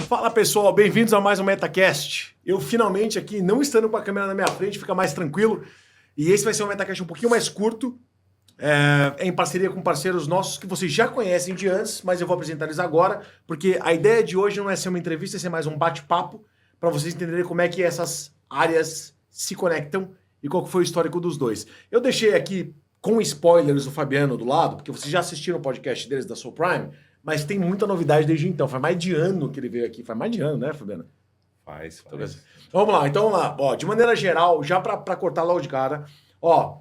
Fala pessoal, bem-vindos a mais um MetaCast. Eu finalmente aqui, não estando com a câmera na minha frente, fica mais tranquilo. E esse vai ser um MetaCast um pouquinho mais curto, em parceria com parceiros nossos que vocês já conhecem de antes, mas eu vou apresentar eles agora, porque a ideia de hoje não é ser uma entrevista, é ser mais um bate-papo, para vocês entenderem como é que essas áreas se conectam e qual que foi o histórico dos dois. Eu deixei aqui com spoilers o Fabiano do lado, porque vocês já assistiram o podcast deles da Soul Prime, mas tem muita novidade desde então. Faz mais de ano que ele veio aqui. Faz mais de ano, né, Fabiano? Faz. Então, vamos lá. Ó, de maneira geral, já para cortar logo de cara, ó,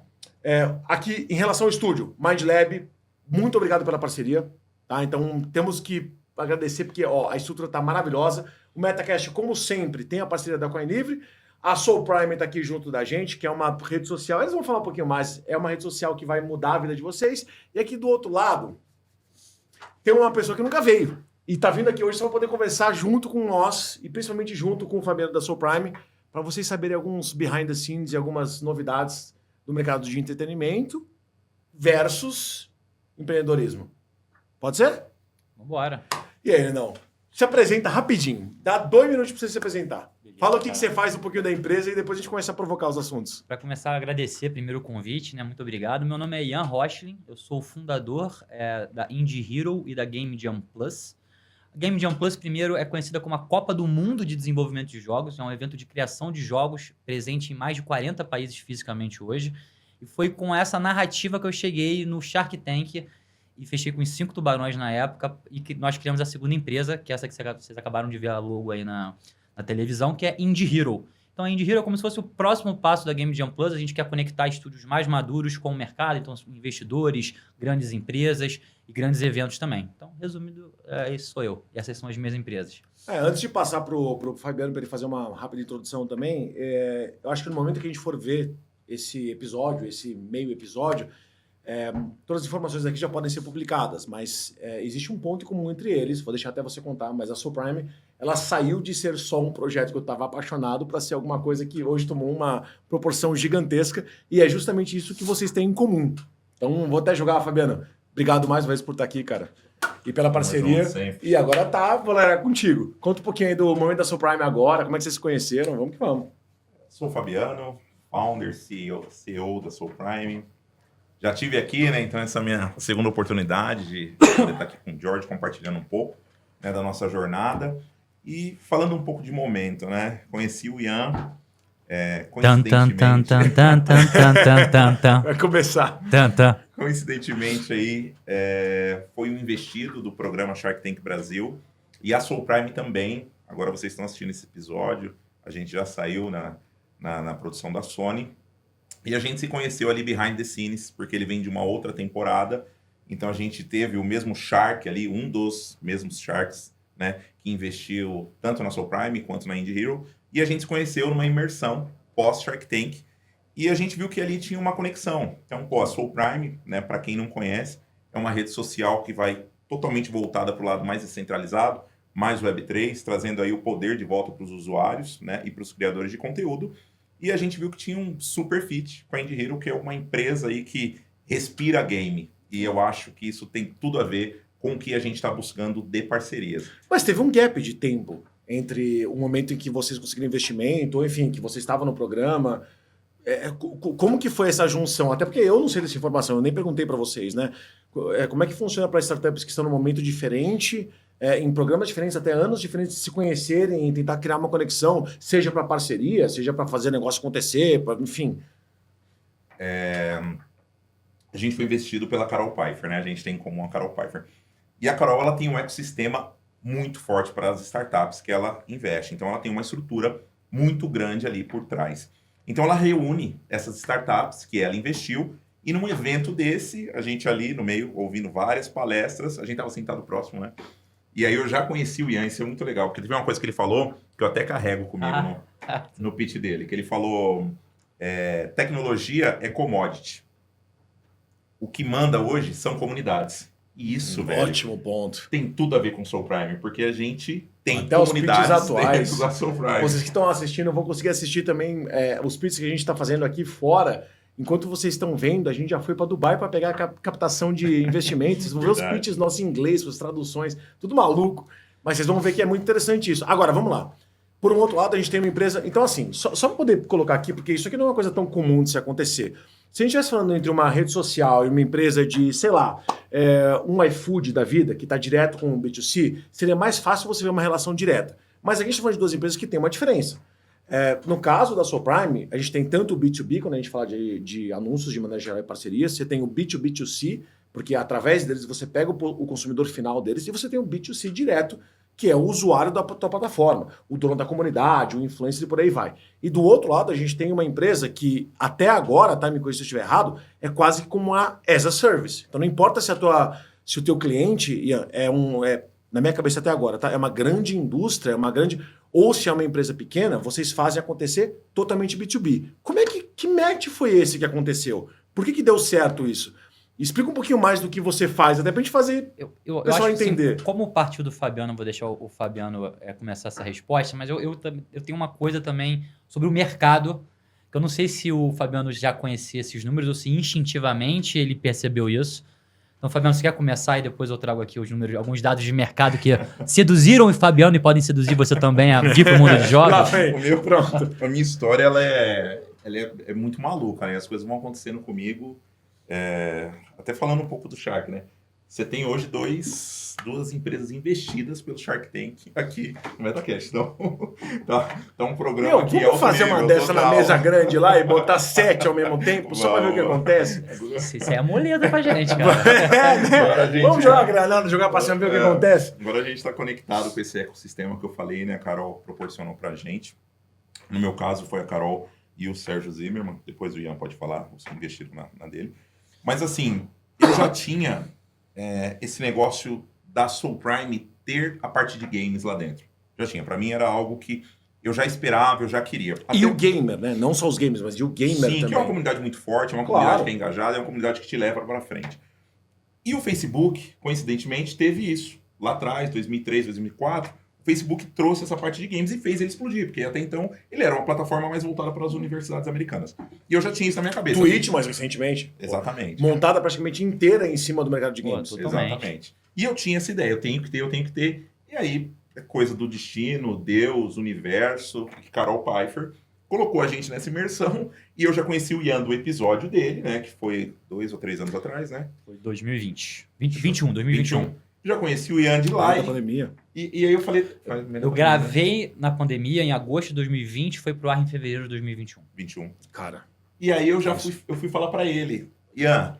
aqui em relação ao estúdio, MindLab, muito obrigado pela parceria, tá? Então, temos que agradecer porque, ó, a estrutura tá maravilhosa. O MetaCast, como sempre, tem a parceria da Coin Livre. A Soul Prime tá aqui junto da gente, que é uma rede social. Eles vão falar um pouquinho mais. É uma rede social que vai mudar a vida de vocês. E aqui do outro lado, tem uma pessoa que nunca veio. E tá vindo aqui hoje só para poder conversar junto com nós, e principalmente junto com o Fabiano da Soul Prime, para vocês saberem alguns behind the scenes e algumas novidades do mercado de entretenimento versus empreendedorismo. Pode ser? Vambora. E aí, não? Se apresenta rapidinho. Dá 2 minutos para você se apresentar. Beleza, Fala o que você faz, um pouquinho da empresa, e depois a gente começa a provocar os assuntos. Para começar, agradecer primeiro o convite, né? Muito obrigado. Meu nome é Ian Rochlin, eu sou o fundador da Indie Hero e da Game Jam Plus. A Game Jam Plus, primeiro, é conhecida como a Copa do Mundo de Desenvolvimento de Jogos. É um evento de criação de jogos presente em mais de 40 países fisicamente hoje. E foi com essa narrativa que eu cheguei no Shark Tank e fechei com os 5 tubarões na época, e que nós criamos a segunda empresa, que é essa que vocês acabaram de ver a logo aí na televisão, que é Indie Hero. Então, a Indie Hero é como se fosse o próximo passo da Game Jam Plus. A gente quer conectar estúdios mais maduros com o mercado, então investidores, grandes empresas e grandes eventos também. Então, resumindo, esse sou eu. E essas são as minhas empresas. Antes de passar pro Fabiano para ele fazer uma rápida introdução também, eu acho que no momento que a gente for ver esse episódio, esse meio episódio, todas as informações aqui já podem ser publicadas, mas existe um ponto em comum entre eles, vou deixar até você contar, mas a Soul Prime, ela saiu de ser só um projeto que eu estava apaixonado para ser alguma coisa que hoje tomou uma proporção gigantesca, e é justamente isso que vocês têm em comum. Então, vou até jogar, Fabiano. Obrigado mais uma vez por estar aqui, cara. E pela parceria. E agora vou lá contigo. Conta um pouquinho aí do momento da Soul Prime agora, como é que vocês se conheceram, vamos que vamos. Sou o Fabiano, founder, CEO da Soul Prime. Já tive aqui, né? Então, essa é a minha segunda oportunidade de poder estar aqui com o George, compartilhando um pouco, né, da nossa jornada. E falando um pouco de momento, né? Conheci o Ian, coincidentemente... Vai começar. Coincidentemente, aí, foi um investido do programa Shark Tank Brasil. E a Soul Prime também. Agora vocês estão assistindo esse episódio. A gente já saiu na produção da Sony. E a gente se conheceu ali behind the scenes, porque ele vem de uma outra temporada. Então a gente teve o mesmo Shark ali, um dos mesmos Sharks, né, que investiu tanto na Soul Prime quanto na Indie Hero. E a gente se conheceu numa imersão pós-Shark Tank. E a gente viu que ali tinha uma conexão. Então, a Soul Prime, né, para quem não conhece, é uma rede social que vai totalmente voltada para o lado mais descentralizado, mais Web3, trazendo aí o poder de volta para os usuários, né, e para os criadores de conteúdo. E a gente viu que tinha um super fit com a Indie Hero, que é uma empresa aí que respira game. E eu acho que isso tem tudo a ver com o que a gente está buscando de parcerias. Mas teve um gap de tempo entre o momento em que vocês conseguiram investimento, ou enfim, que você estava no programa. Como que foi essa junção? Até porque eu não sei dessa informação, eu nem perguntei para vocês, né? Como é que funciona para startups que estão num momento diferente, em programas diferentes, até anos diferentes, de se conhecerem e tentar criar uma conexão, seja para parceria, seja para fazer negócio acontecer, enfim. A gente foi investido pela Carol Pfeiffer, né? A gente tem em comum a Carol Pfeiffer. E a Carol, ela tem um ecossistema muito forte para as startups que ela investe. Então, ela tem uma estrutura muito grande ali por trás. Então, ela reúne essas startups que ela investiu, e num evento desse, a gente ali no meio, ouvindo várias palestras, a gente estava sentado próximo, né? E aí eu já conheci o Ian, isso é muito legal, porque teve uma coisa que ele falou, que eu até carrego comigo no pitch dele, que ele falou, tecnologia é commodity. O que manda hoje são comunidades. E isso, velho, ótimo ponto. Tem tudo a ver com Soul Prime, porque a gente tem até comunidades os atuais dentro da Soul Prime. Vocês que estão assistindo vão conseguir assistir também os pitches que a gente está fazendo aqui fora. Enquanto vocês estão vendo, a gente já foi para Dubai para pegar a captação de investimentos. Vocês vão ver os pitches nossos em inglês, as traduções, tudo maluco. Mas vocês vão ver que é muito interessante isso. Agora, vamos lá. Por um outro lado, a gente tem uma empresa... Então, assim, só para poder colocar aqui, porque isso aqui não é uma coisa tão comum de se acontecer. Se a gente estivesse falando entre uma rede social e uma empresa de, sei lá, um iFood da vida, que está direto com o B2C, seria mais fácil você ver uma relação direta. Mas aqui a gente está falando de duas empresas que têm uma diferença. No caso da SoulPrime, a gente tem tanto o B2B, quando a gente fala de anúncios de maneira geral e parcerias, você tem o B2B2C, porque através deles você pega o consumidor final deles, e você tem o B2C direto, que é o usuário da tua plataforma, o dono da comunidade, o influencer e por aí vai. E do outro lado, a gente tem uma empresa que, até agora, tá, me corrija se eu estiver errado, é quase como uma as a service. Então não importa se o teu cliente na minha cabeça até agora, tá? É uma grande indústria, ou se é uma empresa pequena, vocês fazem acontecer totalmente B2B. Que match foi esse que aconteceu? Por que deu certo isso? Explica um pouquinho mais do que você faz, até pra gente fazer o pessoal entender. Assim, como partiu do Fabiano, vou deixar o Fabiano começar essa resposta, mas eu tenho uma coisa também sobre o mercado, que eu não sei se o Fabiano já conhecia esses números ou se instintivamente ele percebeu isso. Então, Fabiano, você quer começar e depois eu trago aqui os números, alguns dados de mercado que seduziram o Fabiano e podem seduzir você também a vir para o mundo de jogos? A minha história ela é muito maluca, né? As coisas vão acontecendo comigo. Até falando um pouco do Shark, né? Você tem hoje duas empresas investidas pelo Shark Tank aqui no MetaCast. Então, tá um programa que vamos fazer uma dessa na mesa grande lá e botar 7 ao mesmo tempo, só pra ver o que acontece? Isso é moleza pra gente, cara. Vamos jogar granada, jogar pra cima, ver o que acontece? Agora a gente tá conectado com esse ecossistema que eu falei, né? A Carol proporcionou pra gente. No meu caso, foi a Carol e o Sérgio Zimmermann. Depois o Ian pode falar, você investiram na dele. Mas assim, eu já tinha esse negócio da SoulPrime ter a parte de games lá dentro. Já tinha. Pra mim era algo que eu já esperava, eu já queria. E o gamer, né? Não só os gamers, mas e o gamer também. Sim, que é uma comunidade muito forte, é uma comunidade que é engajada, é uma comunidade que te leva pra frente. E o Facebook, coincidentemente, teve isso. Lá atrás, 2003, 2004, o Facebook trouxe essa parte de games e fez ele explodir, porque até então ele era uma plataforma mais voltada para as universidades americanas. E eu já tinha isso na minha cabeça. Twitch, mais recentemente. Exatamente. Montada praticamente inteira em cima do mercado de games. Exatamente. E eu tinha essa ideia, eu tenho que ter. E aí, é coisa do destino, Deus, universo, Carol Pfeiffer colocou a gente nessa imersão e eu já conheci o Ian do episódio dele, né, que foi 2 ou 3 anos atrás, né? Foi 2021. Já conheci o Ian de lá. Na pandemia. E aí eu falei... Eu gravei na pandemia em agosto de 2020, foi pro ar em fevereiro de 2021. 21. Cara. E aí eu fui falar pra ele, Ian,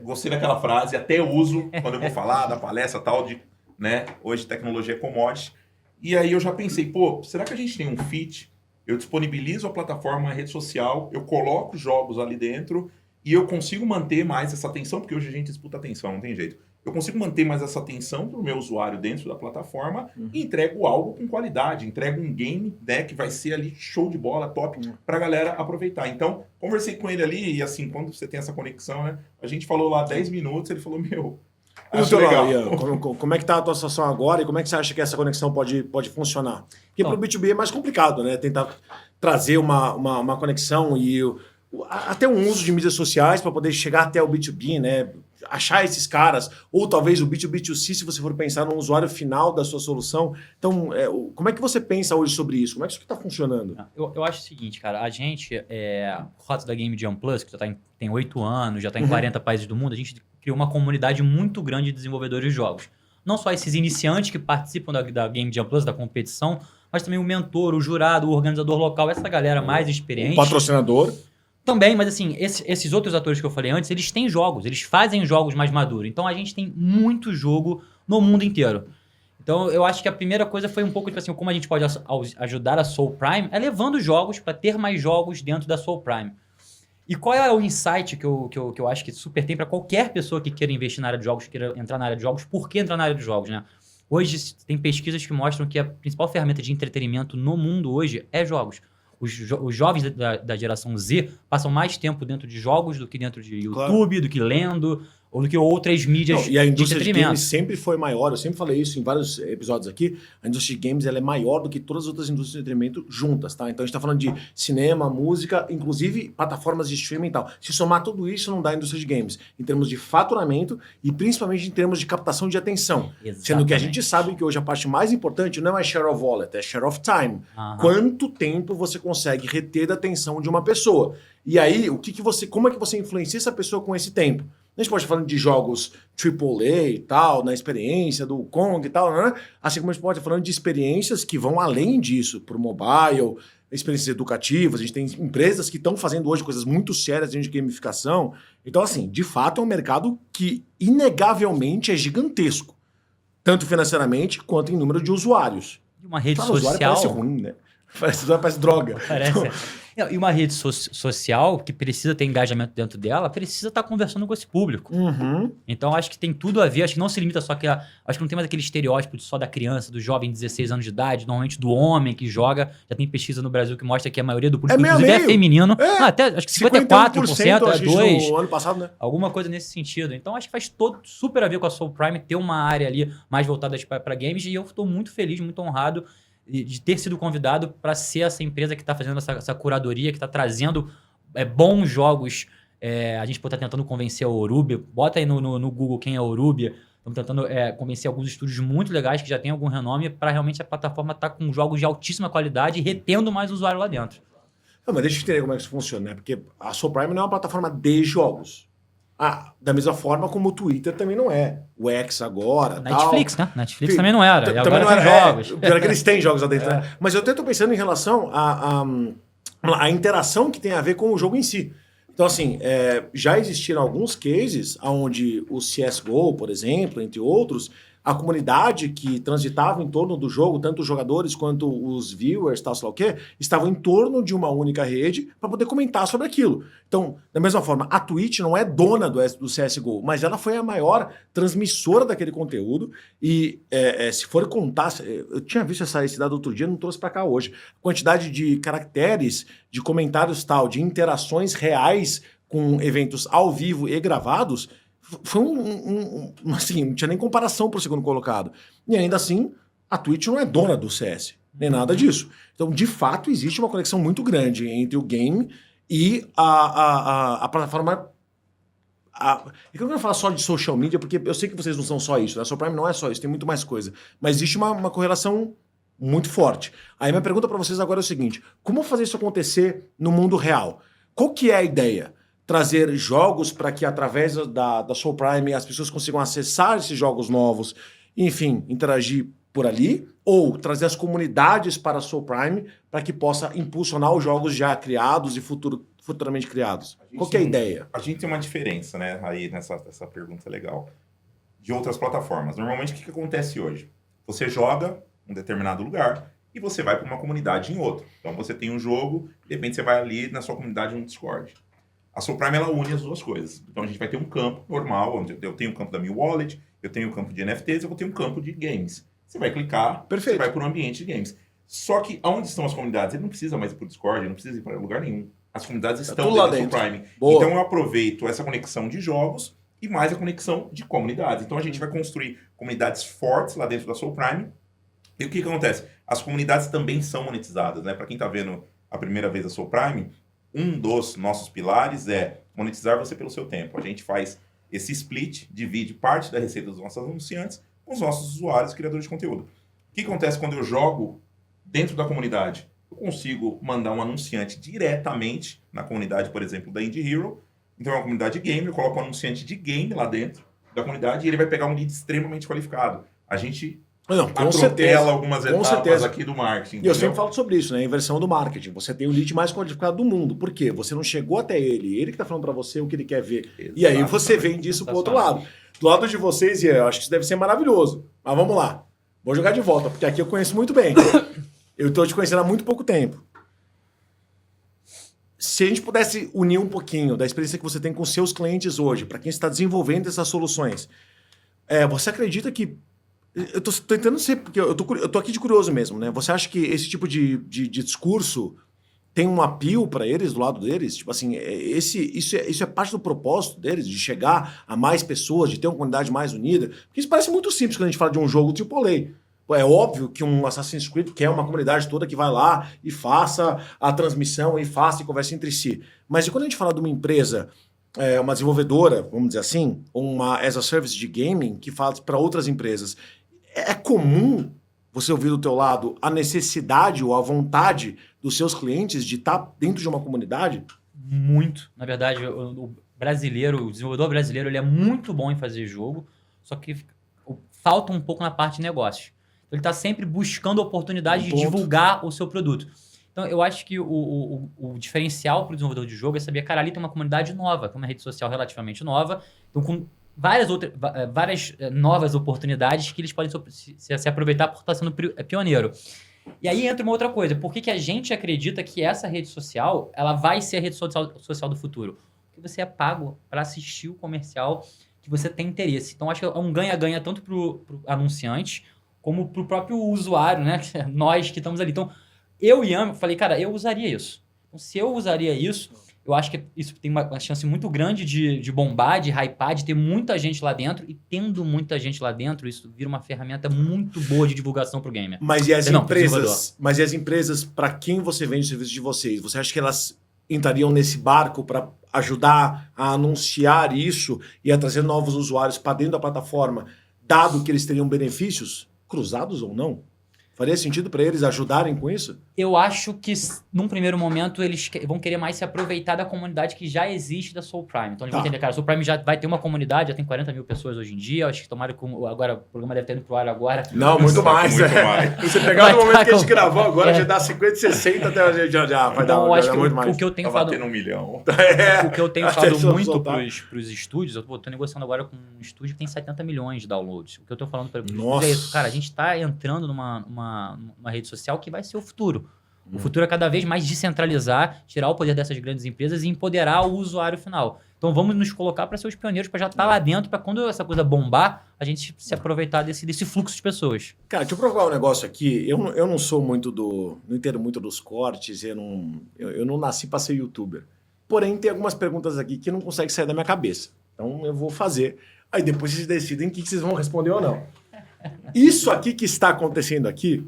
gostei daquela frase, até uso quando eu vou falar da palestra tal de, né, hoje tecnologia é commodity. E aí eu já pensei, será que a gente tem um fit? Eu disponibilizo a plataforma, a rede social, eu coloco jogos ali dentro e eu consigo manter mais essa atenção, porque hoje a gente disputa atenção, não tem jeito. Eu consigo manter mais essa atenção para o meu usuário dentro da plataforma e entrego algo com qualidade, entrego um game, né, que vai ser ali show de bola, top, para a galera aproveitar. Então, conversei com ele ali e assim, quando você tem essa conexão, né, a gente falou lá 10 minutos, ele falou, acho legal. Como é que tá a tua situação agora e como é que você acha que essa conexão pode funcionar? Porque para o B2B é mais complicado, né, tentar trazer uma conexão e até um uso de mídias sociais para poder chegar até o B2B, né? Achar esses caras, ou talvez o B2B2C, se você for pensar no usuário final da sua solução. Então, como é que você pensa hoje sobre isso? Como é que isso está funcionando? Eu acho o seguinte, cara, a gente, por causa da Game Jam Plus, que tem 8 anos, já está em 40 países do mundo, a gente criou uma comunidade muito grande de desenvolvedores de jogos. Não só esses iniciantes que participam da Game Jam Plus, da competição, mas também o mentor, o jurado, o organizador local, essa galera mais experiente. O patrocinador. Também, mas assim, esses outros atores que eu falei antes, eles têm jogos, eles fazem jogos mais maduros. Então a gente tem muito jogo no mundo inteiro. Então eu acho que a primeira coisa foi um pouco tipo assim, como a gente pode ajudar a SoulPrime é levando jogos para ter mais jogos dentro da SoulPrime. E qual é o insight que eu acho que super tem para qualquer pessoa que queira investir na área de jogos, queira entrar na área de jogos, por que entrar na área de jogos, né? Hoje tem pesquisas que mostram que a principal ferramenta de entretenimento no mundo hoje é jogos. Os jovens da geração Z passam mais tempo dentro de jogos do que dentro de YouTube, do que lendo, ou do que outras mídias E a de indústria de entretenimento. games sempre foi maior, eu sempre falei isso em vários episódios aqui, a indústria de games ela é maior do que todas as outras indústrias de entretenimento juntas, tá? Então a gente tá falando de cinema, música, inclusive plataformas de streaming e tal. Se somar tudo isso, não dá a indústria de games, em termos de faturamento e principalmente em termos de captação de atenção. Sendo que a gente sabe que hoje a parte mais importante não é share of wallet, é share of time. Aham. Quanto tempo você consegue reter a atenção de uma pessoa? E aí, como é que você influencia essa pessoa com esse tempo? A gente pode estar falando de jogos AAA e tal, na experiência do Kong e tal, né? Assim como a gente pode estar falando de experiências que vão além disso, para o mobile, experiências educativas. A gente tem empresas que estão fazendo hoje coisas muito sérias dentro de gamificação. Então, assim, de fato é um mercado que inegavelmente é gigantesco, tanto financeiramente quanto em número de usuários. E uma rede Fala, usuário social... parece ruim, né? Parece droga. Parece. Não, e uma rede social que precisa ter engajamento dentro dela, precisa estar conversando com esse público. Uhum. Então, acho que tem tudo a ver. Acho que não se limita só que... Acho que não tem mais aquele estereótipo só da criança, do jovem de 16 anos de idade, normalmente do homem que joga. Já tem pesquisa no Brasil que mostra que a maioria do público, meio a inclusive, meio. é feminino. É. Até, acho que 54% a é gente 2%. no ano passado, né? Alguma coisa nesse sentido. Então, acho que faz super a ver com a Soul Prime ter uma área ali mais voltada para games. E eu estou muito feliz, muito honrado de ter sido convidado para ser essa empresa que está fazendo essa curadoria, que está trazendo bons jogos. A gente está tentando convencer a Orubia. Bota aí no Google quem é a Orubia. Estamos tentando convencer alguns estúdios muito legais que já têm algum renome para realmente a plataforma estar com jogos de altíssima qualidade e retendo mais usuário lá dentro. Não, mas deixa eu entender como é que isso funciona, né? Porque a Soul Prime não é uma plataforma de jogos. Da mesma forma como o Twitter também não é. O X agora, Netflix, tal. né? Netflix também não era. E Também agora não tem era. jogos. Pior é que eles têm jogos lá dentro, né? Mas eu até tô pensando em relação à interação que tem a ver com o jogo em si. Então, assim, já existiram alguns cases onde o CSGO, por exemplo, entre outros, a comunidade que transitava em torno do jogo, tanto os jogadores quanto os viewers, tal, sei lá o quê, estavam em torno de uma única rede para poder comentar sobre aquilo. Então, da mesma forma, a Twitch não é dona do CSGO, mas ela foi a maior transmissora daquele conteúdo e se for contar, eu tinha visto esse dado outro dia, não trouxe para cá hoje, a quantidade de caracteres, de comentários tal, de interações reais com eventos ao vivo e gravados, foi assim, não tinha nem comparação para o segundo colocado. E ainda assim, a Twitch não é dona do CS, nem nada disso. Então, de fato, existe uma conexão muito grande entre o game e a plataforma. Eu não quero falar só de social media, porque eu sei que vocês não são só isso, né? A Soul Prime não é só isso, tem muito mais coisa. Mas existe uma correlação muito forte. Aí minha pergunta para vocês agora é o seguinte: como fazer isso acontecer no mundo real? Qual que é a ideia? Trazer jogos para que, através da Soul Prime, as pessoas consigam acessar esses jogos novos, enfim, interagir por ali, ou trazer as comunidades para a Soul Prime para que possa impulsionar os jogos já criados e futuramente criados? Qual que é a ideia? A gente tem uma diferença, né, aí nessa pergunta legal, de outras plataformas. Normalmente, o que acontece hoje? Você joga em um determinado lugar e você vai para uma comunidade em outro. Então, você tem um jogo, de repente você vai ali na sua comunidade no Discord. A Soul Prime, ela une as duas coisas. Então, a gente vai ter um campo normal, onde eu tenho o campo da minha wallet, eu tenho o campo de NFTs, eu vou ter um campo de games. Você vai clicar, Perfeito. Você vai para um ambiente de games. Só que, onde estão as comunidades? Ele não precisa mais ir para o Discord, ele não precisa ir para lugar nenhum. As comunidades estão tudo lá dentro da Soul dentro. Prime. Boa. Então, eu aproveito essa conexão de jogos e mais a conexão de comunidades. Então, a gente vai construir comunidades fortes lá dentro da Soul Prime. E o que acontece? As comunidades também são monetizadas, né? Para quem está vendo a primeira vez a Soul Prime, um dos nossos pilares é monetizar você pelo seu tempo. A gente faz esse split, divide parte da receita dos nossos anunciantes com os nossos usuários e criadores de conteúdo. O que acontece quando eu jogo dentro da comunidade? Eu consigo mandar um anunciante diretamente na comunidade, por exemplo, da Indie Hero. Então é uma comunidade de game, eu coloco um anunciante de game lá dentro da comunidade e ele vai pegar um lead extremamente qualificado. A gente Não, com atropela certeza. algumas Com etapas certeza. aqui do marketing. E eu entendeu? sempre falo sobre isso, né? A inversão do marketing. Você tem o lead mais qualificado do mundo. Por quê? Você não chegou até ele que está falando para você o que ele quer ver. E aí você vende isso pro outro lado. Do lado de vocês, e eu acho que isso deve ser maravilhoso. Mas vamos lá. Vou jogar de volta, porque aqui eu conheço muito bem. Eu estou te conhecendo há muito pouco tempo. Se a gente pudesse unir um pouquinho da experiência que você tem com seus clientes hoje, para quem está desenvolvendo essas soluções, você acredita que... Eu tô tentando ser, porque eu tô aqui de curioso mesmo, né? Você acha que esse tipo de discurso tem um appeal para eles, do lado deles? Tipo assim, isso é parte do propósito deles, de chegar a mais pessoas, de ter uma comunidade mais unida? Porque isso parece muito simples quando a gente fala de um jogo AAA. É óbvio que um Assassin's Creed quer uma comunidade toda que vai lá e faça a transmissão e faça e converse entre si. Mas e quando a gente fala de uma empresa, uma desenvolvedora, vamos dizer assim, uma as a service de gaming que faz para outras empresas, é comum você ouvir do teu lado a necessidade ou a vontade dos seus clientes de estar dentro de uma comunidade? Muito. Na verdade, o desenvolvedor brasileiro, ele é muito bom em fazer jogo, só que falta um pouco na parte de negócios. Então, ele está sempre buscando oportunidade de divulgar o seu produto. Então, eu acho que o diferencial para o desenvolvedor de jogo é saber, cara, ali tem uma comunidade nova, que é uma rede social relativamente nova, então com várias novas oportunidades que eles podem se aproveitar por estar sendo pioneiro. E aí entra uma outra coisa. Por que a gente acredita que essa rede social ela vai ser a rede social do futuro? Porque você é pago para assistir o comercial que você tem interesse. Então, acho que é um ganha-ganha tanto para o anunciante como para o próprio usuário, né? Nós que estamos ali. Então, eu e Ian falei, cara, eu usaria isso. Então, se eu usaria isso, eu acho que isso tem uma chance muito grande de bombar, de hypar, de ter muita gente lá dentro. E tendo muita gente lá dentro, isso vira uma ferramenta muito boa de divulgação para o gamer. Mas e as empresas para quem você vende o serviço de vocês? Você acha que elas entrariam nesse barco para ajudar a anunciar isso e a trazer novos usuários para dentro da plataforma, dado que eles teriam benefícios, cruzados ou não? Faria sentido para eles ajudarem com isso? Eu acho que, num primeiro momento, eles vão querer mais se aproveitar da comunidade que já existe da Soul Prime. Então, eles vão entender, cara, a Soul Prime já vai ter uma comunidade, já tem 40 mil pessoas hoje em dia. Acho que tomara que agora o programa deve ter ido pro ar agora. Não, muito mais. Você pegar no momento que a gente gravou agora, já dá 50, 60 até a gente já vai então, dar, acho que muito mais. O que eu tenho falado... Um milhão. O que eu tenho falado muito pros estúdios, eu tô negociando agora com um estúdio que tem 70 milhões de downloads. O que eu tô falando para eles é isso. Cara, a gente tá entrando numa rede social que vai ser o futuro. O futuro é cada vez mais descentralizar, tirar o poder dessas grandes empresas e empoderar o usuário final. Então vamos nos colocar para ser os pioneiros, para já estar lá dentro, para quando essa coisa bombar, a gente se aproveitar desse fluxo de pessoas. Cara, deixa eu provar um negócio aqui. Eu não sou muito não entendo muito dos cortes, eu não nasci para ser youtuber. Porém, tem algumas perguntas aqui que não conseguem sair da minha cabeça. Então eu vou fazer. Aí depois vocês decidem o que vocês vão responder ou não. Isso aqui que está acontecendo aqui,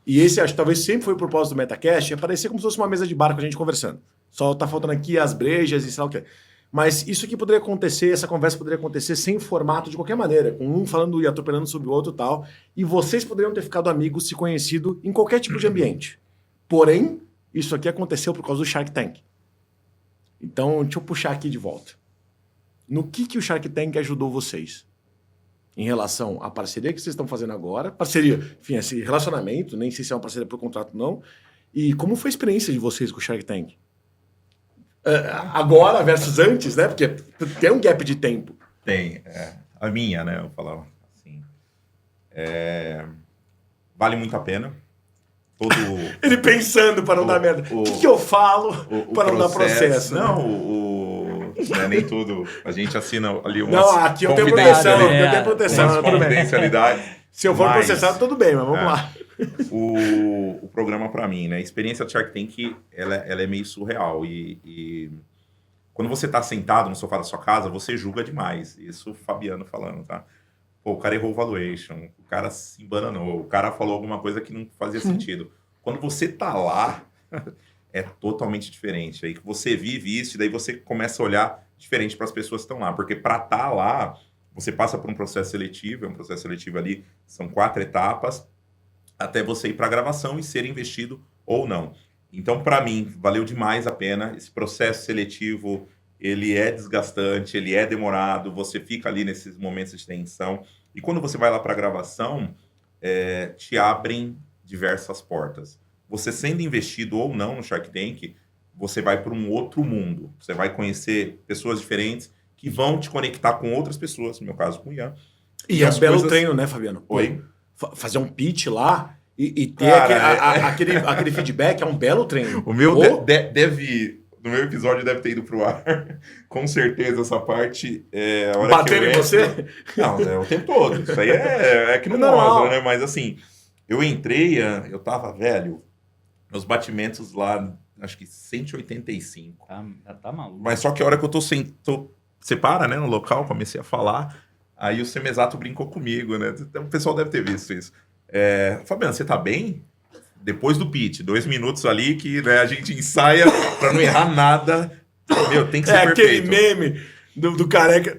e esse acho que talvez sempre foi o propósito do Metacast, é parecer como se fosse uma mesa de bar com a gente conversando. Só tá faltando aqui as brejas e sei lá o que. Mas isso aqui poderia acontecer, essa conversa poderia acontecer sem formato de qualquer maneira, com um falando e atropelando sobre o outro e tal, e vocês poderiam ter ficado amigos, se conhecido em qualquer tipo de ambiente. Porém, isso aqui aconteceu por causa do Shark Tank. Então, deixa eu puxar aqui de volta. No que o Shark Tank ajudou vocês? Em relação à parceria que vocês estão fazendo agora, parceria, enfim, esse relacionamento, nem sei se é uma parceria por contrato não, e como foi a experiência de vocês com o Shark Tank? Agora versus antes, né? Porque tem um gap de tempo. Tem. A minha, né? Eu falava assim. Vale muito a pena. Ele pensando para não dar merda. O que eu falo para não dar processo? Não, nem tudo. A gente assina ali uma. Não, aqui eu tenho proteção. Eu tenho proteção, tudo bem. Confidencialidade. Se eu for processado, tudo bem, mas vamos lá. O programa, para mim, né? A experiência do Shark Tank, ela é meio surreal. E quando você tá sentado no sofá da sua casa, você julga demais. Isso o Fabiano falando, tá? Pô, o cara errou o valuation, o cara se embananou, o cara falou alguma coisa que não fazia sentido. Quando você tá lá, é totalmente diferente. Aí que você vive isso e daí você começa a olhar diferente para as pessoas que estão lá. Porque para estar lá, você passa por um processo seletivo, ali, são 4 etapas, até você ir para a gravação e ser investido ou não. Então, para mim, valeu demais a pena. Esse processo seletivo, ele é desgastante, ele é demorado, você fica ali nesses momentos de tensão. E quando você vai lá para a gravação, te abrem diversas portas. Você sendo investido ou não no Shark Tank, você vai para um outro mundo. Você vai conhecer pessoas diferentes que vão te conectar com outras pessoas, no meu caso com o Ian. E é um belo treino, né, Fabiano? Oi? Fazer um pitch lá e ter aquele feedback é um belo treino. O meu no meu episódio deve ter ido pro ar. Com certeza essa parte a hora batendo em você? Não, o tempo todo. Isso aí é que não mostra, né? Mas assim, eu entrei, eu tava velho, meus batimentos lá acho que 185. Tá maluco. Mas só que a hora que eu você para, né, no local, comecei a falar, aí o Semesato brincou comigo, né? O pessoal deve ter visto isso. Fabiano, você tá bem? Depois do pitch, 2 minutos ali que, né, a gente ensaia pra não errar nada. Meu, tem que ser perfeito. Aquele meme do careca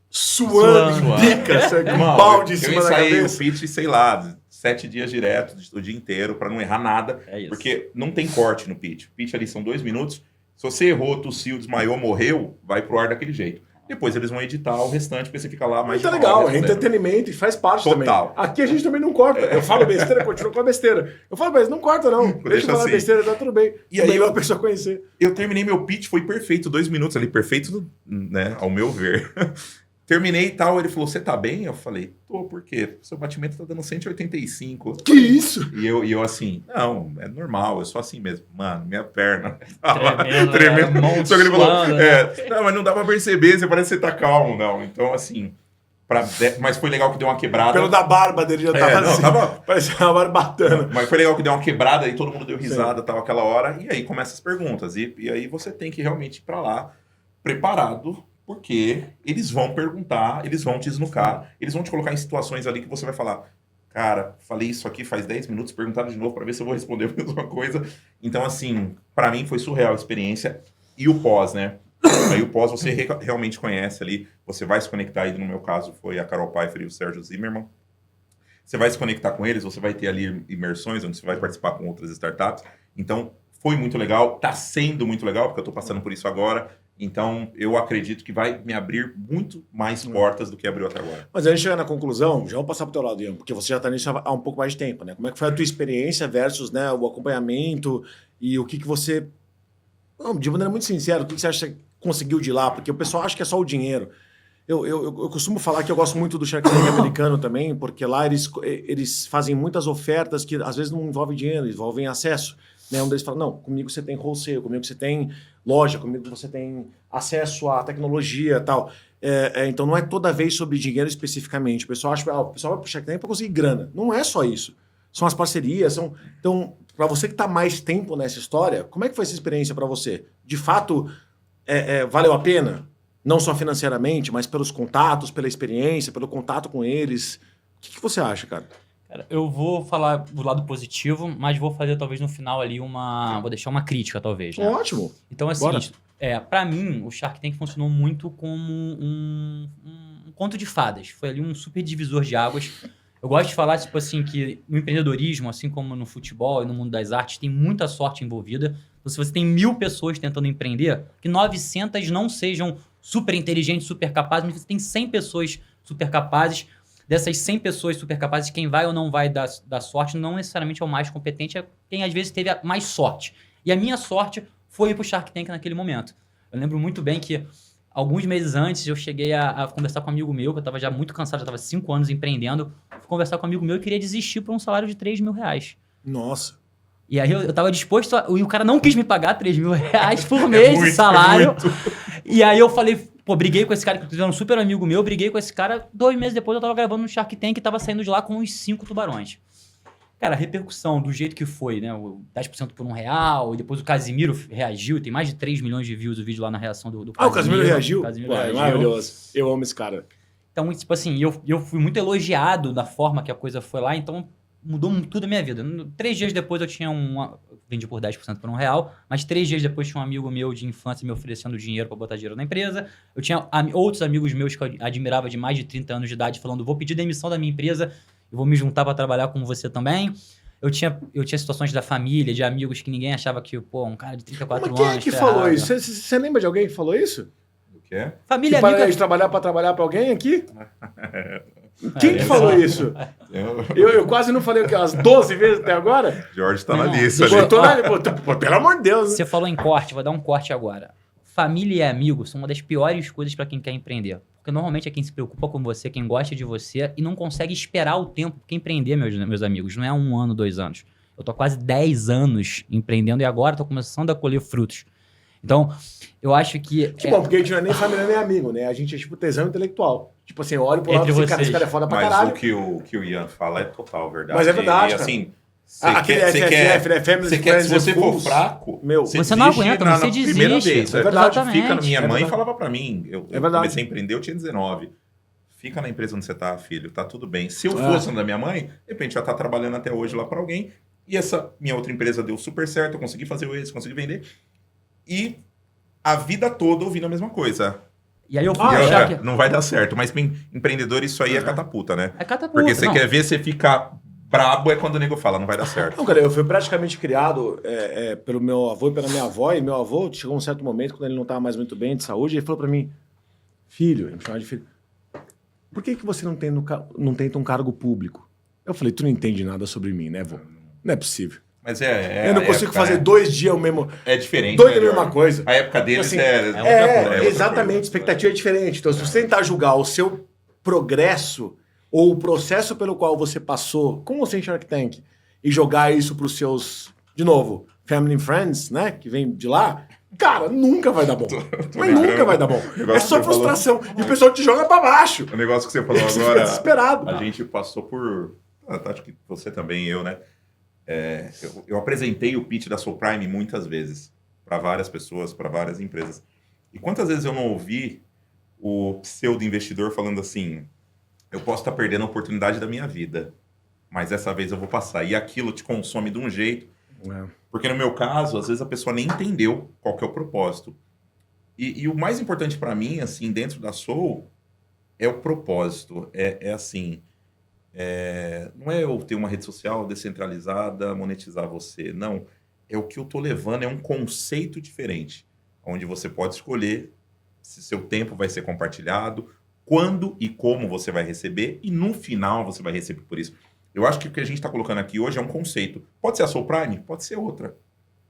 suando em pica, com um balde em cima da cabeça. Eu ensaiei o pitch, sei lá, 7 dias direto, o dia inteiro, pra não errar nada. É isso. Porque não tem corte no pitch. O pitch ali são 2 minutos. Se você errou, tossiu, desmaiou, morreu, vai pro ar daquele jeito. Depois eles vão editar o restante, porque você fica lá mais Tá legal, é entretenimento e faz parte Total. também. Aqui a gente também não corta. Eu falo besteira, continuo com a besteira. Eu falo, mas não corta não. Deixa eu falar assim. besteira, tá tudo bem. E aí a pessoa conhecer. Eu terminei meu pitch, foi perfeito, 2 minutos ali, perfeito, né, ao meu ver. Terminei e tal, ele falou, você tá bem? Eu falei, tô, por quê? Seu batimento tá dando 185. Que isso? E eu assim, não, é normal, eu sou assim mesmo. Mano, minha perna Tremendo. Só que ele falou, Né? não, mas não dá pra perceber, você parece que você tá calmo, não. Então, assim, mas foi legal que deu uma quebrada. Pelo da barba dele já tava assim. Parecia uma barbatana. Mas foi legal que deu uma quebrada e todo mundo deu risada, tal, aquela hora. E aí começam as perguntas. E aí você tem que realmente ir pra lá preparado, porque eles vão perguntar, eles vão te esnucar, eles vão te colocar em situações ali que você vai falar, cara, falei isso aqui faz 10 minutos, perguntaram de novo para ver se eu vou responder a mesma coisa. Então, assim, para mim foi surreal a experiência. E o pós, né? Aí o pós você realmente conhece ali, você vai se conectar aí, no meu caso foi a Carol Pfeiffer e o Sérgio Zimmermann. Você vai se conectar com eles, você vai ter ali imersões, onde você vai participar com outras startups. Então, foi muito legal, tá sendo muito legal, porque eu tô passando por isso agora. Então, eu acredito que vai me abrir muito mais portas do que abriu até agora. Mas a gente chega na conclusão, já vamos passar pro teu lado, Ian, porque você já está nisso há um pouco mais de tempo, né? Como é que foi a tua experiência versus, né, o acompanhamento e o que você... Não, de maneira muito sincera, o que você acha que conseguiu de lá? Porque o pessoal acha que é só o dinheiro. Eu costumo falar que eu gosto muito do Shark Tank americano também, porque lá eles fazem muitas ofertas que às vezes não envolvem dinheiro, envolvem acesso. Né, onde eles falam, não, comigo você tem wholesale, comigo você tem loja, comigo você tem acesso à tecnologia e tal. Então não é toda vez sobre dinheiro especificamente. O pessoal acha que o pessoal vai pro Shark Tank para conseguir grana. Não é só isso. São as parcerias. Então, para você que está mais tempo nessa história, como é que foi essa experiência para você? De fato, valeu a pena? Não só financeiramente, mas pelos contatos, pela experiência, pelo contato com eles. O que você acha, cara? Cara, eu vou falar do lado positivo, mas vou fazer talvez no final ali vou deixar uma crítica, talvez. Né? Ótimo. Então, assim, pra mim, o Shark Tank funcionou muito como um conto de fadas. Foi ali um super divisor de águas. Eu gosto de falar, tipo assim, que no empreendedorismo, assim como no futebol e no mundo das artes, tem muita sorte envolvida. Então, se você tem 1000 pessoas tentando empreender, que 900 não sejam super inteligentes, super capazes, mas você tem 100 pessoas super capazes. Dessas 100 pessoas super capazes, quem vai ou não vai dar sorte não necessariamente é o mais competente, é quem às vezes teve mais sorte. E a minha sorte foi ir pro Shark Tank naquele momento. Eu lembro muito bem que alguns meses antes eu cheguei a conversar com um amigo meu, que eu estava já muito cansado, já estava 5 anos empreendendo, fui conversar com um amigo meu e queria desistir por um salário de 3 mil reais. Nossa. E aí eu tava disposto, e o cara não quis me pagar 3 mil reais por mês de salário. E aí eu falei... Pô, briguei com esse cara, que era um super amigo meu, briguei com esse cara. 2 meses depois eu tava gravando no Shark Tank e tava saindo de lá com uns 5 tubarões. Cara, a repercussão do jeito que foi, né? O 10% por R$1, e depois o Casimiro reagiu, tem mais de 3 milhões de views o vídeo lá na reação do Casimiro. O Casimiro reagiu? Casimiro reagiu. Maravilhoso. Eu amo esse cara. Então, tipo assim, eu fui muito elogiado da forma que a coisa foi lá, então mudou tudo a minha vida. 3 dias depois eu tinha vendi por 10% por R$1, mas 3 dias depois tinha um amigo meu de infância me oferecendo dinheiro para botar dinheiro na empresa. Eu tinha outros amigos meus que eu admirava de mais de 30 anos de idade falando, vou pedir demissão da minha empresa e vou me juntar para trabalhar com você também. Eu tinha situações da família, de amigos que ninguém achava que, pô, um cara de 34 anos... Mas quem é que falou isso? Você lembra de alguém que falou isso? O quê? Família, que amiga... de trabalhar para alguém aqui? Quem que falou isso? Eu quase não falei o quê? Umas 12 vezes até agora? Jorge tá na lista. Pelo amor de Deus. Você falou em corte, vou dar um corte agora. Família e amigos são uma das piores coisas para quem quer empreender. Porque normalmente é quem se preocupa com você, quem gosta de você e não consegue esperar o tempo. Porque empreender, meus amigos, não é 1 ano, 2 anos. Eu tô há quase 10 anos empreendendo e agora tô começando a colher frutos. Então, eu acho que... Bom, porque a gente não é nem família nem amigo, né? A gente é tipo tesão intelectual. Tipo assim, eu olho pro lado e falo, cara, esse cara é foda pra caralho. Mas o que o Ian fala é total verdade. Mas é verdade, e assim, Aquele FFF, né? Family Você quer que se Friends você and for Fools. fraco, Meu, Você não desiste aguenta, na você primeira desiste. vez. É verdade. Exatamente. Fica, minha É mãe verdade. falava pra mim, eu verdade. comecei a empreender, eu tinha 19. Fica na empresa onde você tá, filho, tá tudo bem. Se eu É. fosse da minha mãe, de repente já tá trabalhando até hoje lá pra alguém, e essa minha outra empresa deu super certo, eu consegui fazer o êxito, consegui vender, e a vida toda ouvindo a mesma coisa. E aí eu fui Ah, E achar outra, que... não vai dar certo, mas pra empreendedor isso aí é catapulta, né? É catapulta, Porque você não. quer ver você ficar brabo, é quando o nego fala, não vai dar certo. Não, cara, eu fui praticamente criado pelo meu avô e pela minha avó, e meu avô chegou um certo momento, quando ele não estava mais muito bem de saúde, ele falou pra mim, filho, ele me chamava de filho, por que você não tenta um cargo público? Eu falei, tu não entende nada sobre mim, né, vô? Não é possível. Mas Eu não a consigo época, fazer né? 2 dias o mesmo... É diferente. Dois é né, a mesma Jorge? coisa. A época deles Assim, outra coisa. Exatamente, expectativa é diferente. Então, se você tentar julgar o seu progresso ou o processo pelo qual você passou, como você em Shark Tank, e jogar isso pros seus, de novo, family and friends, né, que vem de lá, cara, nunca vai dar bom. Mas nunca vai dar bom. É só frustração. E o pessoal te joga pra baixo. O negócio que você falou Você fica agora, desesperado. a gente passou por... acho que você também, eu, né? Eu apresentei o pitch da Soulprime muitas vezes para várias pessoas, para várias empresas. E quantas vezes eu não ouvi o pseudo-investidor falando assim, eu posso estar perdendo a oportunidade da minha vida, mas dessa vez eu vou passar. E aquilo te consome de um jeito. Porque no meu caso, às vezes a pessoa nem entendeu qual que é o propósito. E o mais importante para mim, assim, dentro da Soul, é o propósito. Assim... não é eu ter uma rede social descentralizada, monetizar você. Não. É o que eu tô levando, é um conceito diferente. Onde você pode escolher se seu tempo vai ser compartilhado, quando e como você vai receber, e no final você vai receber por isso. Eu acho que o que a gente está colocando aqui hoje é um conceito. Pode ser a Soulprime? Pode ser outra.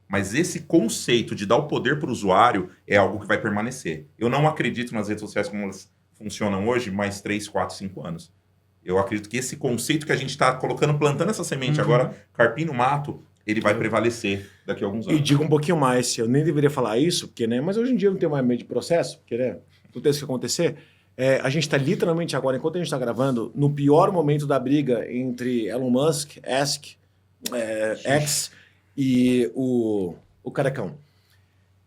Mas esse conceito de dar o poder para o usuário é algo que vai permanecer. Eu não acredito nas redes sociais como elas funcionam hoje mais 3, 4, 5 anos. Eu acredito que esse conceito que a gente está colocando, plantando essa semente agora, carpim no mato, ele vai prevalecer daqui a alguns anos. E digo um pouquinho mais, eu nem deveria falar isso, porque, né? Mas hoje em dia eu não tenho mais medo de processo, porque, né? Tudo isso que acontecer. A gente está literalmente agora, enquanto a gente está gravando, no pior momento da briga entre Elon Musk, X e o Carecão.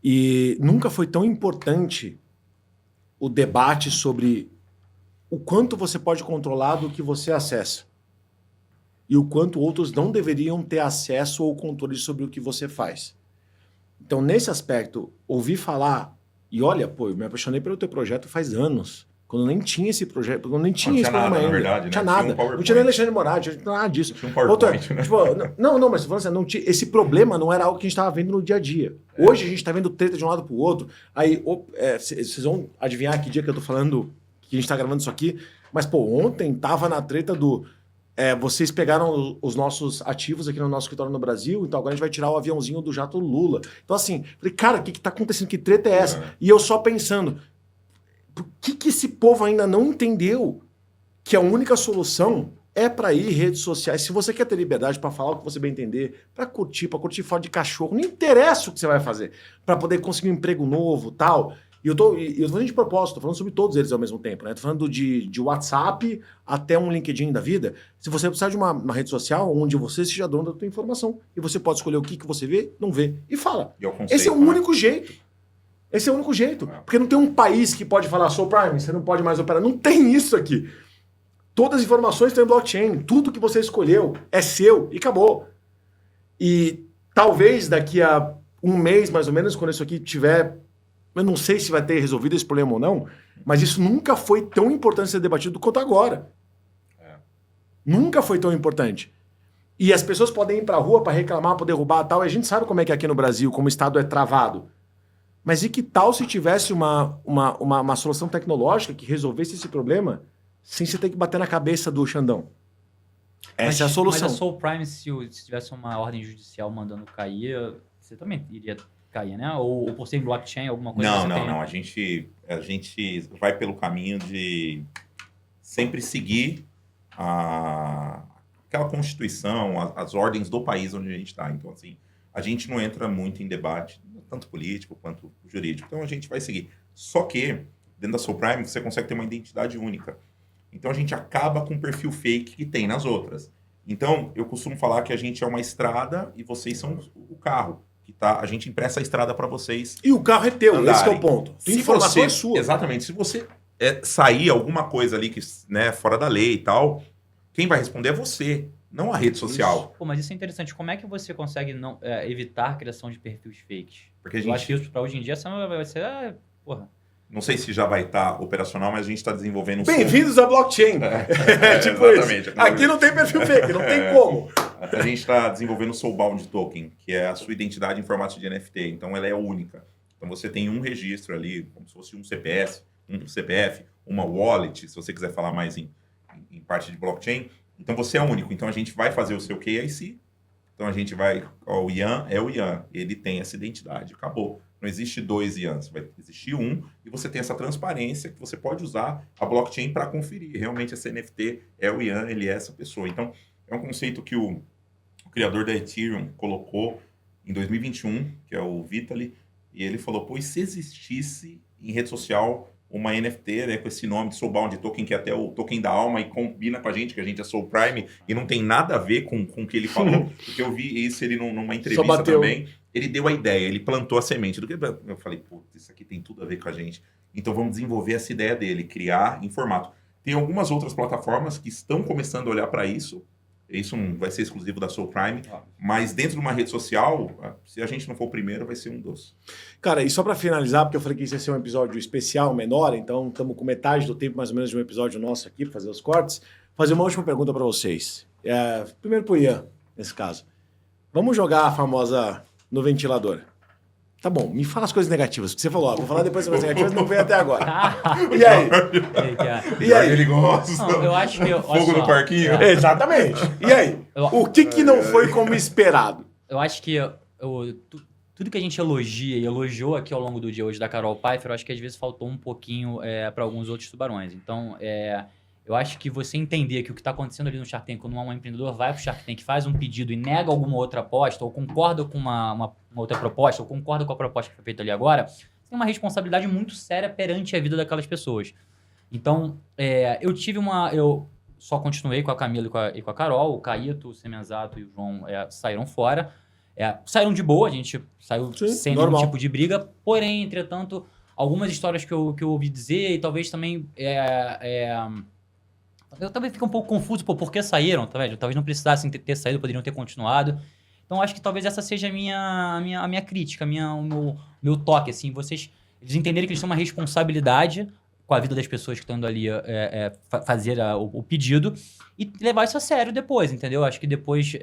E nunca foi tão importante o debate sobre o quanto você pode controlar do que você acessa. E o quanto outros não deveriam ter acesso ou controle sobre o que você faz. Então, nesse aspecto, ouvi falar, e olha, pô, eu me apaixonei pelo teu projeto faz anos. Quando nem tinha esse projeto, quando nem tinha esse programa ainda. Na verdade, não tinha né? nada. Tinha um Não tinha nem Alexandre Moraes, não tinha nada disso. Tinha um PowerPoint, né? Tipo, não, mas falando assim, não tinha, esse problema não era algo que a gente estava vendo no dia a dia. Hoje a gente está vendo treta de um lado para o outro. Aí, vocês vão adivinhar que dia que eu tô falando que a gente tá gravando isso aqui. Mas, pô, ontem tava na treta do... vocês pegaram os nossos ativos aqui no nosso escritório no Brasil, então agora a gente vai tirar o aviãozinho do jato Lula. Então, assim, falei, cara, o que tá acontecendo? Que treta é essa? E eu só pensando, por que esse povo ainda não entendeu que a única solução é para ir em redes sociais? Se você quer ter liberdade para falar o que você bem entender, para curtir foto de cachorro, não interessa o que você vai fazer, para poder conseguir um emprego novo, tal. E eu tô falando de propósito, tô falando sobre todos eles ao mesmo tempo, né? Tô falando de WhatsApp até um LinkedIn da vida. Se você precisar de uma rede social onde você seja dono da tua informação e você pode escolher o que você vê, não vê, e fala. E é o conceito, Esse é o né? único jeito. Esse é o único jeito. Porque não tem um país que pode falar, Soulprime, você não pode mais operar. Não tem isso aqui. Todas as informações estão em blockchain. Tudo que você escolheu é seu e acabou. E talvez daqui a um mês, mais ou menos, quando isso aqui tiver... Eu não sei se vai ter resolvido esse problema ou não, mas isso nunca foi tão importante ser debatido quanto agora. Nunca foi tão importante. E as pessoas podem ir pra rua para reclamar, para derrubar e tal, e a gente sabe como é que é aqui no Brasil, como o Estado é travado. Mas e que tal se tivesse uma solução tecnológica que resolvesse esse problema sem você ter que bater na cabeça do Xandão? Essa é a solução. Mas a Soulprime, se tivesse uma ordem judicial mandando cair, você também iria cair, né? Ou por ser em blockchain, alguma coisa assim. Não. A gente vai pelo caminho de sempre seguir aquela constituição, as ordens do país onde a gente está. Então, assim, a gente não entra muito em debate, tanto político quanto jurídico. Então, a gente vai seguir. Só que, dentro da Soulprime, você consegue ter uma identidade única. Então, a gente acaba com o perfil fake que tem nas outras. Então, eu costumo falar que a gente é uma estrada e vocês são o carro. A gente empresta a estrada para vocês. E o carro é teu, andarem. esse que é o ponto. A informação é sua. Exatamente. Se você sair alguma coisa ali que, né, fora da lei e tal, quem vai responder é você, não a rede social. Pô, mas isso é interessante. Como é que você consegue não, evitar a criação de perfis fakes? Porque a Eu gente... acho que isso para hoje em dia vai ser... porra. Não sei se já vai estar operacional, mas a gente está desenvolvendo um Bem-vindos à blockchain. Tipo exatamente. isso. Aqui não tem perfil fake, não tem como. A gente está desenvolvendo o Soulbound Token, que é a sua identidade em formato de NFT. Então, ela é única. Então, você tem um registro ali, como se fosse um CPF, uma wallet, se você quiser falar mais em parte de blockchain. Então, você é único. Então, a gente vai fazer o seu KYC. Então, a gente vai... o Ian é o Ian. Ele tem essa identidade. Acabou. Não existe 2 Ians. Vai existir um. E você tem essa transparência que você pode usar a blockchain para conferir. Realmente, esse NFT é o Ian, ele é essa pessoa. Então, é um conceito que o criador da Ethereum colocou em 2021, que é o Vitalik, e ele falou, pô, e se existisse em rede social uma NFT, né, com esse nome de Soulbound Token, que é até o token da alma e combina com a gente, que a gente é Soul Prime, e não tem nada a ver com o que ele falou, porque eu vi isso ele numa entrevista também, ele deu a ideia, ele plantou a semente, do que eu falei, pô, isso aqui tem tudo a ver com a gente, então vamos desenvolver essa ideia dele, criar em formato. Tem algumas outras plataformas que estão começando a olhar para isso não vai ser exclusivo da Soul Prime, mas dentro de uma rede social, se a gente não for o primeiro, vai ser um dos. Cara, e só para finalizar, porque eu falei que isso ia ser um episódio especial, menor, então estamos com metade do tempo mais ou menos de um episódio nosso aqui para fazer os cortes, fazer uma última pergunta para vocês. Primeiro pro Ian, nesse caso. Vamos jogar a famosa no ventilador. Tá bom, me fala as coisas negativas, porque você falou, vou falar depois sobre as negativas, não veio até agora. E aí? E aí? Ele gosta. Não, eu acho que... Fogo no parquinho? Exatamente. E aí? O que não foi como esperado? Eu acho que tudo que a gente elogia e elogiou aqui ao longo do dia hoje da Carol Pfeiffer, eu acho que às vezes faltou um pouquinho para alguns outros tubarões. Então, eu acho que você entender que o que está acontecendo ali no Shark Tank, quando um empreendedor vai para o Shark Tank, faz um pedido e nega alguma outra aposta, ou concorda com uma outra proposta, ou concorda com a proposta que foi feita ali agora, você tem uma responsabilidade muito séria perante a vida daquelas pessoas. Então, eu só continuei com a Camila e com a Carol, o Caíto, o Semenzato e o João saíram fora. Saíram de boa, a gente saiu sem nenhum tipo de briga, porém, entretanto, algumas histórias que eu ouvi dizer e talvez também... Eu talvez fique um pouco confuso por que saíram, tá vendo? Talvez não precisassem ter saído, poderiam ter continuado. Então, acho que talvez essa seja a minha crítica, o meu toque, assim. Eles entenderem que eles têm uma responsabilidade com a vida das pessoas que estão indo ali fazer o pedido e levar isso a sério depois, entendeu? Acho que depois...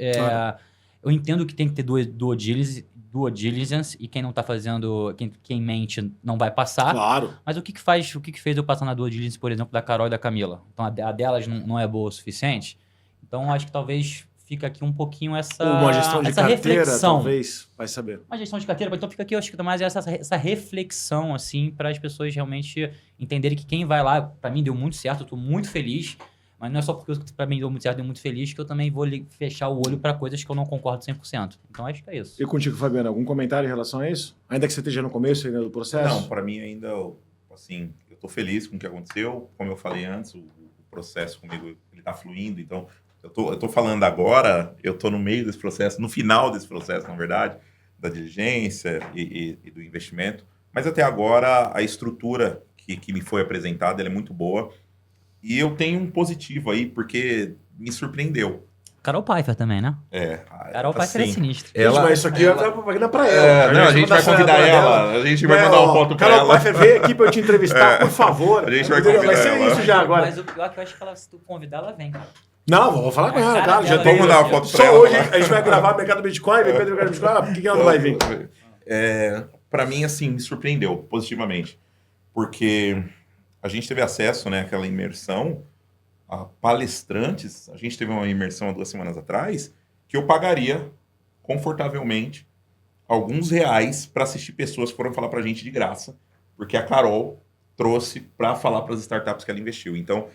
Eu entendo que tem que ter due diligence e quem não tá fazendo, quem mente não vai passar. Claro. Mas o que fez eu passar na due diligence, por exemplo, da Carol e da Camila? Então a delas não é boa o suficiente. Então acho que talvez fica aqui um pouquinho uma gestão de carteira, reflexão. Talvez, vai saber. Uma gestão de carteira, então fica aqui, eu acho que mais essa reflexão, assim, para as pessoas realmente entenderem que quem vai lá, para mim deu muito certo, eu tô muito feliz. Mas não é só porque para mim deu muito certo, deu muito feliz, que eu também vou fechar o olho para coisas que eu não concordo 100%. Então, acho que é isso. E contigo, Fabiano, algum comentário em relação a isso? Ainda que você esteja no começo ainda do processo? Não, para mim ainda, assim, eu tô feliz com o que aconteceu. Como eu falei antes, o processo comigo, ele tá fluindo. Então, eu tô falando agora, eu tô no meio desse processo, no final desse processo, na verdade, da diligência e do investimento. Mas até agora, a estrutura que me foi apresentada, ela é muito boa. E eu tenho um positivo aí, porque me surpreendeu. Carol Pfeiffer também, né? Carol Pfeiffer é sinistro. Mas isso aqui é propaganda pra ela. A gente vai convidar ela. A gente vai mandar uma foto pra Carol ela. Pfeiffer, vem aqui pra eu te entrevistar, por favor. A gente vai convidar Vai ser ela. isso já agora. Mas o pior é que eu acho que se tu convidar, ela vem, cara. Não, vou falar com ela, cara. Já Vamos mandar uma foto pra ela. Só hoje a gente vai gravar Mercado Bitcoin, VP do Mercado Bitcoin. Por que ela não vai vir? Pra mim, assim, me surpreendeu positivamente. Porque a gente teve acesso, né, àquela imersão a palestrantes. A gente teve uma imersão há 2 semanas atrás que eu pagaria confortavelmente alguns reais para assistir pessoas que foram falar para a gente de graça, porque a Carol trouxe para falar para as startups que ela investiu. Então,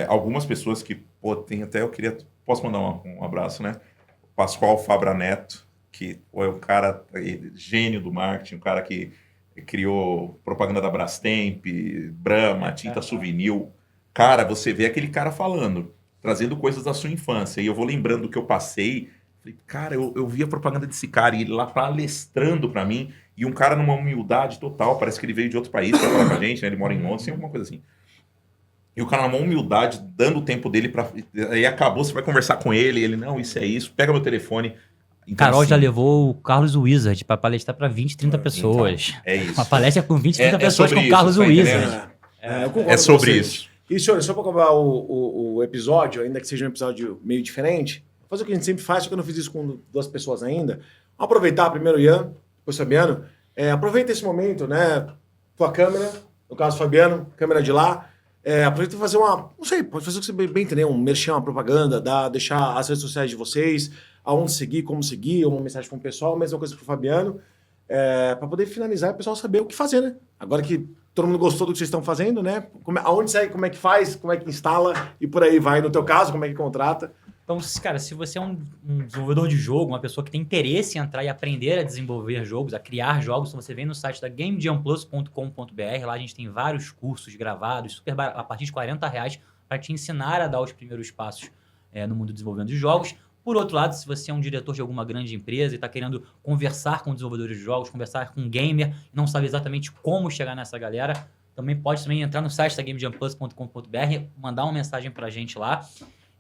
algumas pessoas que, tem até, posso mandar um abraço, né? Pascoal Fabra Neto, que é um cara gênio do marketing, um cara que criou propaganda da Brastemp, Brahma, Tinta Souvenir. Cara, você vê aquele cara falando. trazendo coisas da sua infância. E eu vou lembrando do que eu passei. Falei, cara, eu vi a propaganda desse cara e ele lá palestrando pra mim. E um cara numa humildade total. Parece que ele veio de outro país pra falar com a gente, né? Ele mora em Londres, tem alguma coisa assim. E o cara numa humildade, dando o tempo dele pra... Aí acabou, você vai conversar com ele. Ele, não, isso é isso. Pega meu telefone. Então, Carol assim, já levou o Carlos Wizard pra palestrar pra 20, 30 pessoas. Então, é isso. Uma palestra com 20, 30 pessoas com o sobre Carlos isso, tá Wizard. entendendo? Eu concordo É com sobre vocês. isso. E, senhores, só para acabar o episódio, ainda que seja um episódio meio diferente, fazer o que a gente sempre faz, só que eu não fiz isso com 2 pessoas ainda. Vamos aproveitar primeiro o Ian, depois o Fabiano. Aproveita esse momento, né? Com a câmera, no caso Fabiano, câmera de lá. Aproveita para fazer não sei, pode fazer o que você bem entender, um merchan, uma propaganda, deixar as redes sociais de vocês, aonde seguir, como seguir, uma mensagem para o pessoal, mesma coisa para o Fabiano, para poder finalizar e o pessoal saber o que fazer, né? Agora que todo mundo gostou do que vocês estão fazendo, né? Aonde segue, como é que faz, como é que instala e por aí vai. No teu caso, como é que contrata. Então, cara, se você é um desenvolvedor de jogo, uma pessoa que tem interesse em entrar e aprender a desenvolver jogos, a criar jogos, então você vem no site da GameJamPlus.com.br, lá a gente tem vários cursos gravados, super barato, a partir de R$40, para te ensinar a dar os primeiros passos no mundo do desenvolvimento de jogos. Por outro lado, se você é um diretor de alguma grande empresa e está querendo conversar com desenvolvedores de jogos, conversar com um gamer, e não sabe exatamente como chegar nessa galera, também pode entrar no site da GameJamPlus.com.br, mandar uma mensagem para a gente lá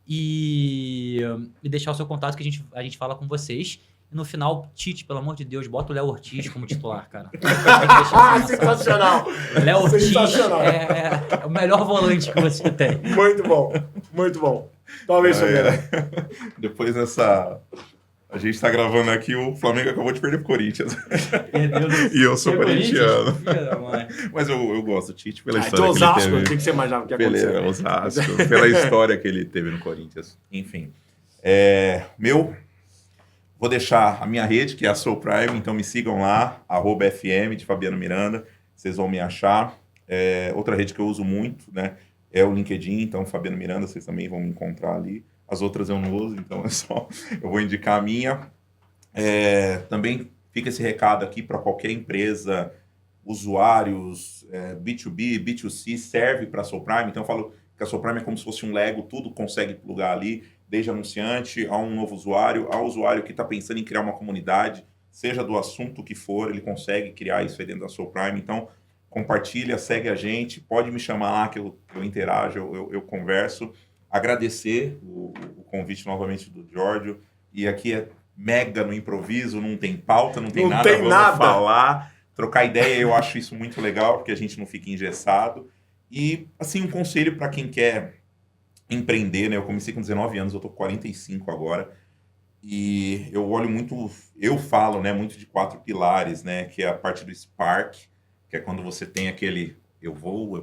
e deixar o seu contato que a gente fala com vocês. E no final, Tite, pelo amor de Deus, bota o Léo Ortiz como titular, cara. Sensacional! Léo Ortiz Sensacional. é o melhor volante que você tem. Muito bom, muito bom. Talvez, Fabiano. Depois dessa... A gente tá gravando aqui, o Flamengo acabou de perder pro Corinthians. E eu sou corintiano. Mas eu gosto do Tite pela história então que ele Osasco, teve. o que você imaginava que ia acontecer? Pela Osasco, pela história que ele teve no Corinthians. Enfim. Vou deixar a minha rede, que é a Soul Prime, então me sigam lá, @FM de Fabiano Miranda, vocês vão me achar. Outra rede que eu uso muito, né, é o LinkedIn, então Fabiano Miranda, vocês também vão me encontrar ali. As outras eu não uso, então eu vou indicar a minha. Também fica esse recado aqui para qualquer empresa, usuários, B2B, B2C, serve para a Soul Prime. Então eu falo que a Soul Prime é como se fosse um Lego, tudo consegue plugar ali, desde anunciante a um novo usuário, ao usuário que está pensando em criar uma comunidade, seja do assunto que for, ele consegue criar isso aí dentro da Soul Prime. Então compartilha, segue a gente, pode me chamar lá que eu interajo, eu converso. Agradecer o convite novamente do Giorgio. E aqui é mega no improviso, não tem pauta, não tem nada. Vamos falar, trocar ideia. Eu acho isso muito legal, porque a gente não fica engessado. E, assim, um conselho para quem quer empreender, né? Eu comecei com 19 anos, eu tô com 45 agora. E eu olho muito, eu falo, né, muito de 4 pilares, né? Que é a parte do Spark, que é quando você tem aquele, eu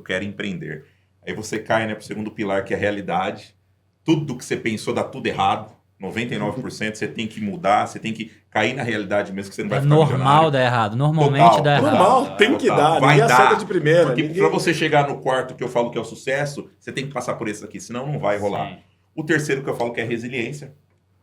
quero empreender. Aí você cai, né, pro segundo pilar, que é a realidade. Tudo que você pensou dá tudo errado. 99% você tem que mudar, você tem que cair na realidade mesmo, que você não vai ficar normal milionário. dar errado, normalmente dá errado. Normal, tem que dar, ninguém acerta de primeira. Porque para você chegar no quarto que eu falo que é o sucesso, você tem que passar por esse aqui, senão não vai rolar. Sim. O terceiro que eu falo que é resiliência.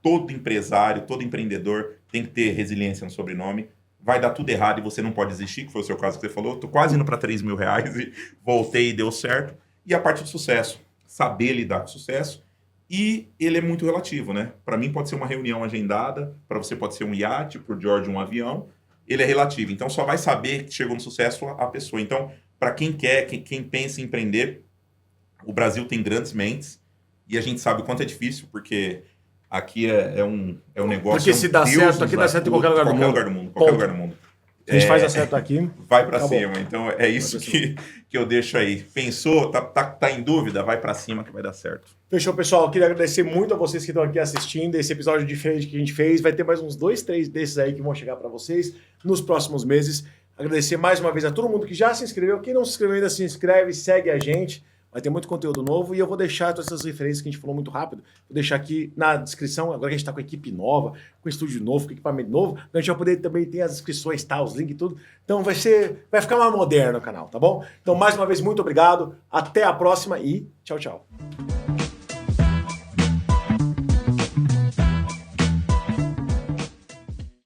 Todo empresário, todo empreendedor tem que ter resiliência no sobrenome. Vai dar tudo errado e você não pode desistir, que foi o seu caso que você falou. Tô quase indo para R$3.000 e voltei e deu certo. E a parte do sucesso, saber lidar com o sucesso. E ele é muito relativo, né? Para mim pode ser uma reunião agendada, para você pode ser um iate, por George um avião. Ele é relativo, então só vai saber que chegou no sucesso a pessoa. Então, para quem quer, quem pensa em empreender, o Brasil tem grandes mentes e a gente sabe o quanto é difícil, porque aqui é um negócio... Porque se dá certo, aqui dá certo em qualquer lugar do mundo. Qualquer lugar do mundo. A gente faz acerto aqui. Vai para cima. Então é isso que eu deixo aí. Pensou, tá em dúvida? Vai para cima que vai dar certo. Fechou, pessoal. Eu queria agradecer muito a vocês que estão aqui assistindo esse episódio diferente que a gente fez. Vai ter mais uns 2, 3 desses aí que vão chegar para vocês nos próximos meses. Agradecer mais uma vez a todo mundo que já se inscreveu. Quem não se inscreveu ainda, se inscreve, segue a gente. Vai ter muito conteúdo novo e eu vou deixar todas essas referências que a gente falou muito rápido. Vou deixar aqui na descrição. Agora que a gente está com equipe nova, com estúdio novo, com equipamento novo, a gente vai poder também ter as inscrições, tá, os links e tudo. Então vai ficar mais moderno o canal, tá bom? Então mais uma vez, muito obrigado. Até a próxima e tchau, tchau.